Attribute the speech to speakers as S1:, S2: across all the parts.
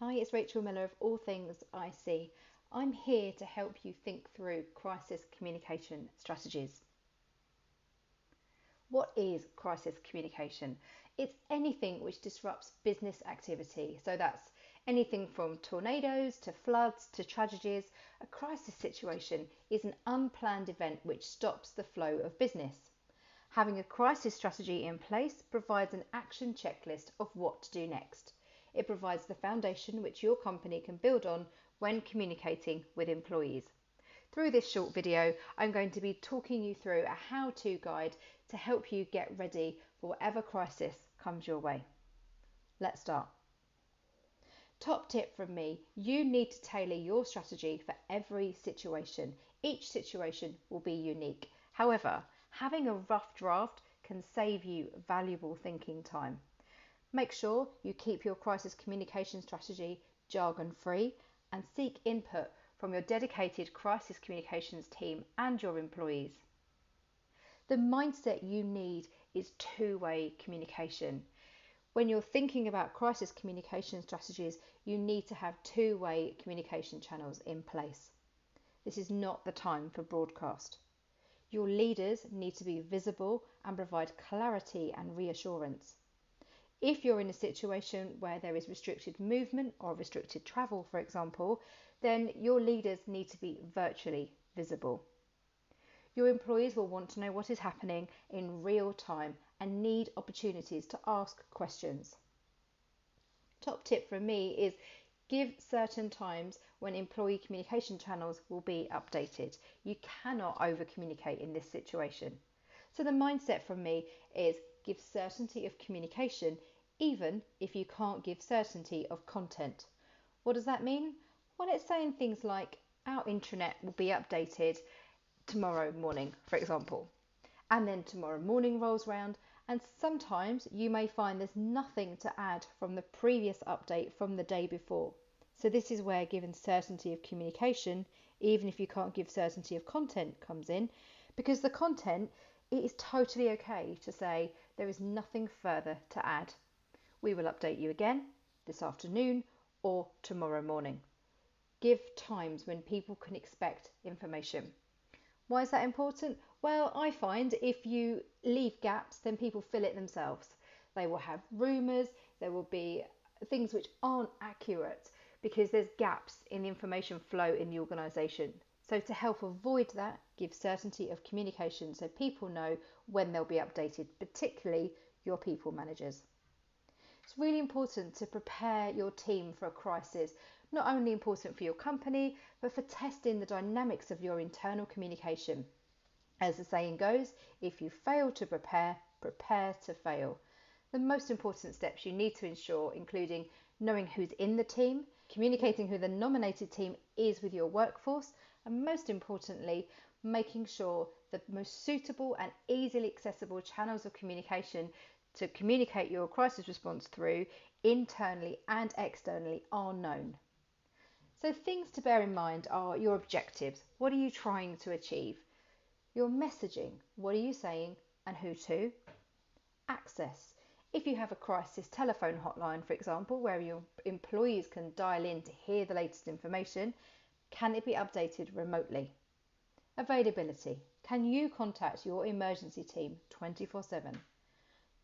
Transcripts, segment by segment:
S1: Hi, it's Rachel Miller of All Things IC. I'm here to help you think through crisis communication strategies. What is crisis communication? It's anything which disrupts business activity. So that's anything from tornadoes to floods to tragedies. A crisis situation is an unplanned event which stops the flow of business. Having a crisis strategy in place provides an action checklist of what to do next. It provides the foundation which your company can build on when communicating with employees. Through this short video, I'm going to be talking you through a how-to guide to help you get ready for whatever crisis comes your way. Let's start. Top tip from me, you need to tailor your strategy for every situation. Each situation will be unique. However, having a rough draft can save you valuable thinking time. Make sure you keep your crisis communication strategy jargon free and seek input from your dedicated crisis communications team and your employees. The mindset you need is two-way communication. When you're thinking about crisis communication strategies, you need to have two-way communication channels in place. This is not the time for broadcast. Your leaders need to be visible and provide clarity and reassurance. If you're in a situation where there is restricted movement or restricted travel, for example, then your leaders need to be virtually visible. Your employees will want to know what is happening in real time and need opportunities to ask questions. Top tip from me is give certain times when employee communication channels will be updated. You cannot over communicate in this situation. So the mindset from me is give certainty of communication even if you can't give certainty of content. What does that mean? Well, it's saying things like our intranet will be updated tomorrow morning, for example. And then tomorrow morning rolls round and sometimes you may find there's nothing to add from the previous update from the day before. So this is where giving certainty of communication, even if you can't give certainty of content, comes in, because the content, it is totally okay to say there is nothing further to add. We will update you again this afternoon or tomorrow morning. Give times when people can expect information. Why is that important? Well, I find if you leave gaps, then people fill it themselves. They will have rumours, there will be things which aren't accurate because there's gaps in the information flow in the organisation. So to help avoid that, give certainty of communication so people know when they'll be updated, particularly your people managers. It's really important to prepare your team for a crisis, not only important for your company, but for testing the dynamics of your internal communication. As the saying goes, if you fail to prepare, prepare to fail. The most important steps you need to ensure, including knowing who's in the team, communicating who the nominated team is with your workforce, and most importantly, making sure the most suitable and easily accessible channels of communication to communicate your crisis response through internally and externally are known. So things to bear in mind are your objectives. What are you trying to achieve? Your messaging. What are you saying and who to? Access. If you have a crisis telephone hotline, for example, where your employees can dial in to hear the latest information, can it be updated remotely? Availability. Can you contact your emergency team 24/7?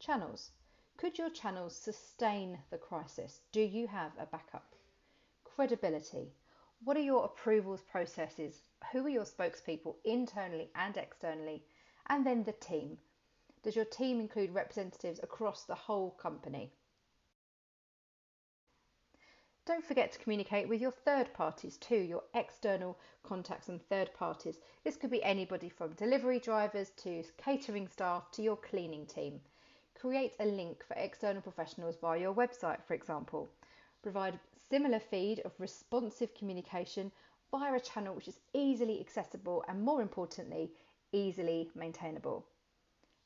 S1: Channels. Could your channels sustain the crisis? Do you have a backup? Credibility. What are your approvals processes? Who are your spokespeople internally and externally? And then the team. Does your team include representatives across the whole company? Don't forget to communicate with your third parties too, your external contacts and third parties. This could be anybody from delivery drivers to catering staff to your cleaning team. Create a link for external professionals via your website, for example. Provide similar feed of responsive communication via a channel which is easily accessible and, more importantly, easily maintainable.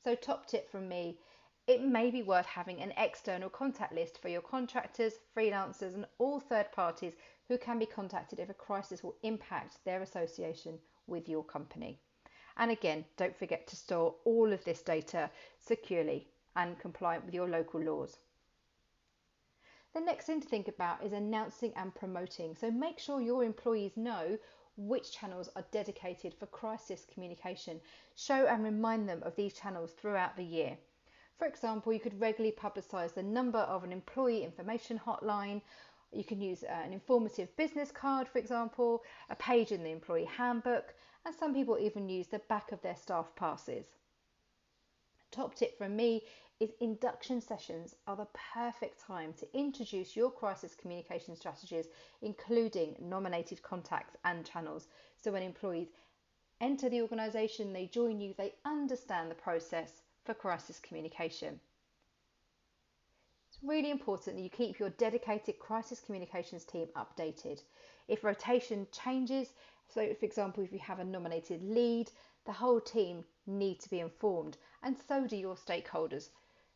S1: So top tip from me, it may be worth having an external contact list for your contractors, freelancers and all third parties who can be contacted if a crisis will impact their association with your company. And again, don't forget to store all of this data securely and compliant with your local laws. The next thing to think about is announcing and promoting. So make sure your employees know which channels are dedicated for crisis communication. Show and remind them of these channels throughout the year. For example, you could regularly publicise the number of an employee information hotline. You can use an informative business card, for example, a page in the employee handbook, and some people even use the back of their staff passes. Top tip from me is induction sessions are the perfect time to introduce your crisis communication strategies, including nominated contacts and channels. So when employees enter the organisation, they join you, they understand the process for crisis communication. It's really important that you keep your dedicated crisis communications team updated. If rotation changes, so for example, if you have a nominated lead, the whole team need to be informed, and so do your stakeholders.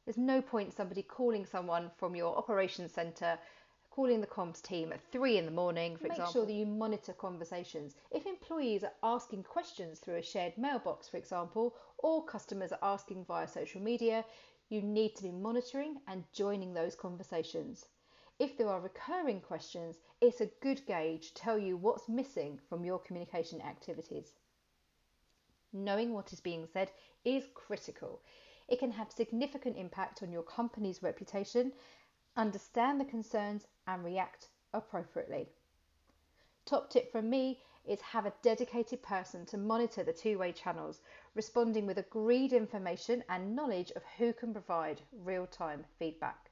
S1: There's no point somebody calling someone from your operations centre, calling the comms team at 3 in the morning, for example. Make sure that you monitor conversations. If employees are asking questions through a shared mailbox, for example, or customers are asking via social media, you need to be monitoring and joining those conversations. If there are recurring questions, it's a good gauge to tell you what's missing from your communication activities. Knowing what is being said is critical. It can have significant impact on your company's reputation. Understand the concerns and react appropriately. Top tip from me is have a dedicated person to monitor the two-way channels, responding with agreed information and knowledge of who can provide real-time feedback.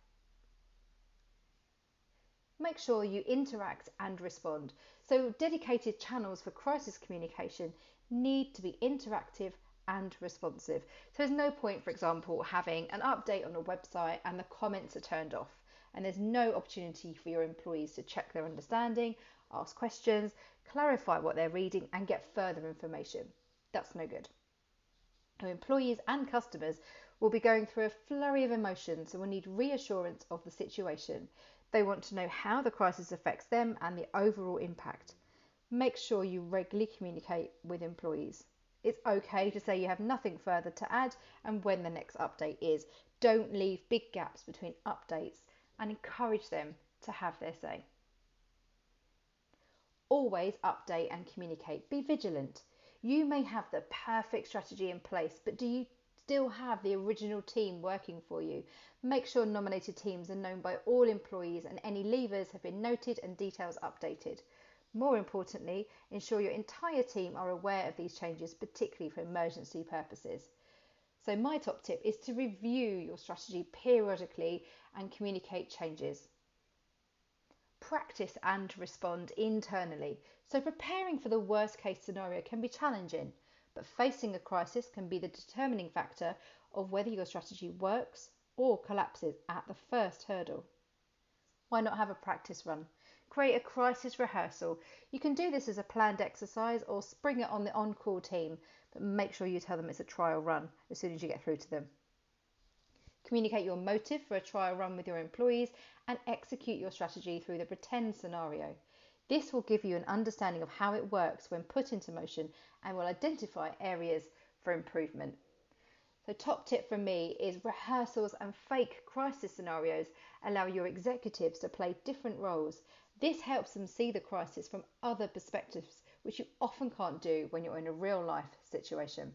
S1: Make sure you interact and respond. So dedicated channels for crisis communication need to be interactive and responsive. So there's no point, for example, having an update on a website and the comments are turned off, and there's no opportunity for your employees to check their understanding, ask questions, clarify what they're reading, and get further information. That's no good. Our employees and customers will be going through a flurry of emotions, so will need reassurance of the situation. They want to know how the crisis affects them and the overall impact. Make sure you regularly communicate with employees. It's okay to say you have nothing further to add and when the next update is. Don't leave big gaps between updates and encourage them to have their say. Always update and communicate. Be vigilant. You may have the perfect strategy in place, but do you still have the original team working for you? Make sure nominated teams are known by all employees and any leavers have been noted and details updated. More importantly, ensure your entire team are aware of these changes, particularly for emergency purposes. So my top tip is to review your strategy periodically and communicate changes. Practice and respond internally. So preparing for the worst case scenario can be challenging, but facing a crisis can be the determining factor of whether your strategy works or collapses at the first hurdle. Why not have a practice run? Create a crisis rehearsal. You can do this as a planned exercise or spring it on the on-call team, but make sure you tell them it's a trial run as soon as you get through to them. Communicate your motive for a trial run with your employees and execute your strategy through the pretend scenario. This will give you an understanding of how it works when put into motion and will identify areas for improvement. So top tip from me is rehearsals and fake crisis scenarios allow your executives to play different roles. This helps them see the crisis from other perspectives, which you often can't do when you're in a real life situation.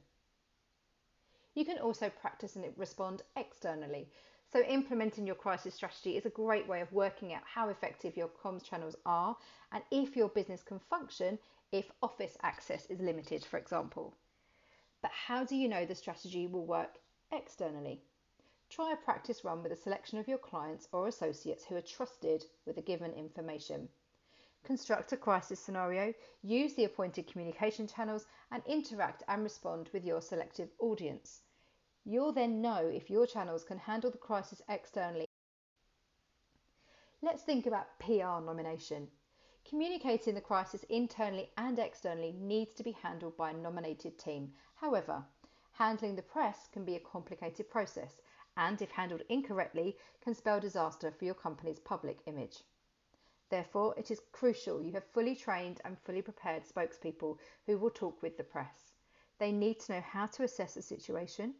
S1: You can also practice and respond externally. So implementing your crisis strategy is a great way of working out how effective your comms channels are and if your business can function if office access is limited, for example. But how do you know the strategy will work externally? Try a practice run with a selection of your clients or associates who are trusted with the given information. Construct a crisis scenario, use the appointed communication channels, and interact and respond with your selective audience. You'll then know if your channels can handle the crisis externally. Let's think about PR nomination. Communicating the crisis internally and externally needs to be handled by a nominated team. However, handling the press can be a complicated process and, if handled incorrectly, can spell disaster for your company's public image. Therefore, it is crucial you have fully trained and fully prepared spokespeople who will talk with the press. They need to know how to assess the situation,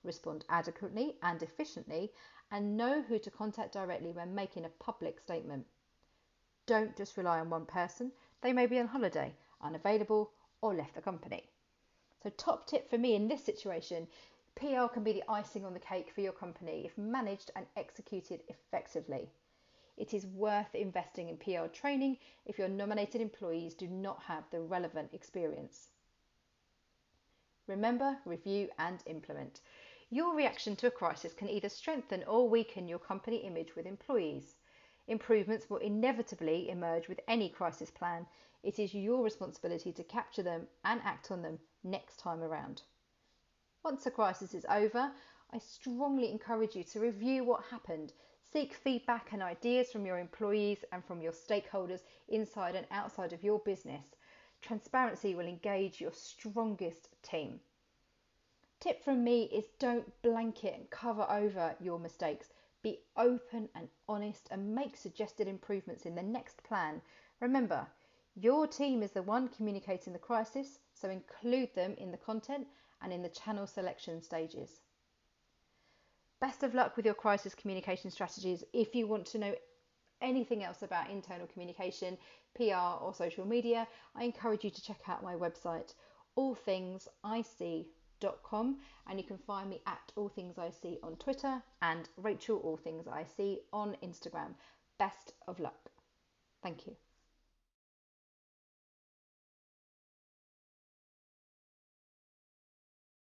S1: respond adequately and efficiently, and know who to contact directly when making a public statement. Don't just rely on one person. They may be on holiday, unavailable, or left the company. So top tip for me in this situation, PR can be the icing on the cake for your company if managed and executed effectively. It is worth investing in PR training if your nominated employees do not have the relevant experience. Remember, review and implement. Your reaction to a crisis can either strengthen or weaken your company image with employees. Improvements will inevitably emerge with any crisis plan. It is your responsibility to capture them and act on them next time around. Once the crisis is over, I strongly encourage you to review what happened. Seek feedback and ideas from your employees and from your stakeholders inside and outside of your business. Transparency will engage your strongest team. Tip from me is don't blanket and cover over your mistakes. Be open and honest and make suggested improvements in the next plan. Remember, your team is the one communicating the crisis, so include them in the content and in the channel selection stages. Best of luck with your crisis communication strategies. If you want to know anything else about internal communication, PR or social media, I encourage you to check out my website, allthingsic.com, and you can find me at allthingsic on Twitter and Rachel Allthingsic on Instagram. Best of luck. Thank you.